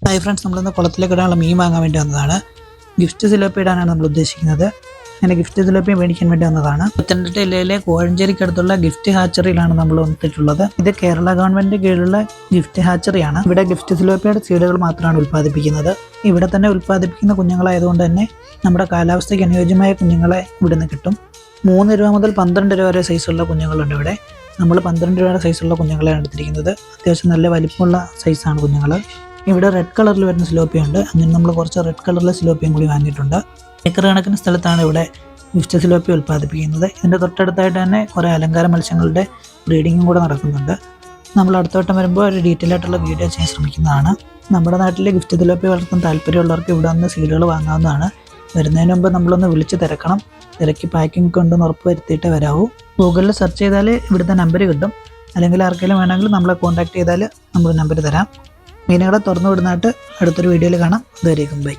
Hi friends, നമ്മളിന്ന് കുളത്തിലേക്ക് ഇടാനുള്ള മീൻ വാങ്ങാൻ വേണ്ടി വന്നതാണ്. ഗിഫ്റ്റ് സിലോപ്പി ഇടാനാണ് നമ്മൾ ഉദ്ദേശിക്കുന്നത്. അങ്ങനെ ഗിഫ്റ്റ് സിലോപ്പി മേടിക്കാൻ വേണ്ടി വന്നതാണ്. പത്തനംതിട്ട ജില്ലയിലെ കോഴഞ്ചേരിക്കടുത്തുള്ള ഗിഫ്റ്റ് ഹാച്ചറിയിലാണ് നമ്മൾ വന്നിട്ടുള്ളത്. ഇത് കേരള ഗവൺമെന്റിന്റെ കീഴിലുള്ള ഗിഫ്റ്റ് ഹാച്ചറിയാണ്. ഇവിടെ ഗിഫ്റ്റ് സിലോപ്പിയുടെ സീഡുകൾ മാത്രമാണ് ഉൽപ്പാദിപ്പിക്കുന്നത്. ഇവിടെ തന്നെ ഉൽപ്പാദിപ്പിക്കുന്ന കുഞ്ഞുങ്ങളായതുകൊണ്ട് തന്നെ നമ്മുടെ കാലാവസ്ഥയ്ക്ക് അനുയോജ്യമായ കുഞ്ഞുങ്ങളെ ഇവിടുന്ന് കിട്ടും. 3 രൂപ മുതൽ 12 രൂപ വരെ സൈസുള്ള കുഞ്ഞുങ്ങളുണ്ട് ഇവിടെ. നമ്മൾ 12 രൂപയുടെ സൈസുള്ള കുഞ്ഞുങ്ങളെയാണ് എടുത്തിരിക്കുന്നത്. അത്യാവശ്യം നല്ല വലിപ്പമുള്ള സൈസാണ് കുഞ്ഞുങ്ങൾ. ഇവിടെ റെഡ് കളറിൽ വരുന്ന സിലോപ്പിയുണ്ട്. അങ്ങനെ നമ്മൾ കുറച്ച് റെഡ് കളറിലെ സിലോപ്പിയും കൂടി വാങ്ങിയിട്ടുണ്ട്. ഏക്കർ കണക്കിന് സ്ഥലത്താണ് ഇവിടെ ഗിഫ്റ്റ് സിലോപ്പി ഉൽപ്പാദിപ്പിക്കുന്നത്. ഇതിൻ്റെ തൊട്ടടുത്തായിട്ട് തന്നെ കുറേ അലങ്കാര മത്സ്യങ്ങളുടെ ബ്രീഡിങ്ങും കൂടെ നടക്കുന്നുണ്ട്. നമ്മൾ അടുത്തോട്ടം വരുമ്പോൾ ഒരു ഡീറ്റെയിൽ ആയിട്ടുള്ള വീഡിയോ ചെയ്യാൻ ശ്രമിക്കുന്നതാണ്. നമ്മുടെ നാട്ടിലെ ഗിഫ്റ്റ് സിലോപ്പി വളർത്താൻ താല്പര്യമുള്ളവർക്ക് ഇവിടെ നിന്ന് സീഡുകൾ വാങ്ങാവുന്നതാണ്. വരുന്നതിന് മുമ്പ് നമ്മളൊന്ന് വിളിച്ച് തിരക്കണം. തിരക്കി പാക്കിംഗ് ഒക്കെ ഉണ്ടെന്ന് ഉറപ്പ് വരുത്തിയിട്ടേ വരാവൂ. ഗൂഗിളിൽ സെർച്ച് ചെയ്താൽ ഇവിടുത്തെ നമ്പർ കിട്ടും. അല്ലെങ്കിൽ ആർക്കെങ്കിലും വേണമെങ്കിൽ നമ്മളെ കോൺടാക്ട് ചെയ്താൽ നമ്മൾ നമ്പർ തരാം. മീനുകളെ തുറന്നു വിടുന്നതായിട്ട് അടുത്തൊരു വീഡിയോയിൽ കാണാം. അതുവരേക്കും ബൈ.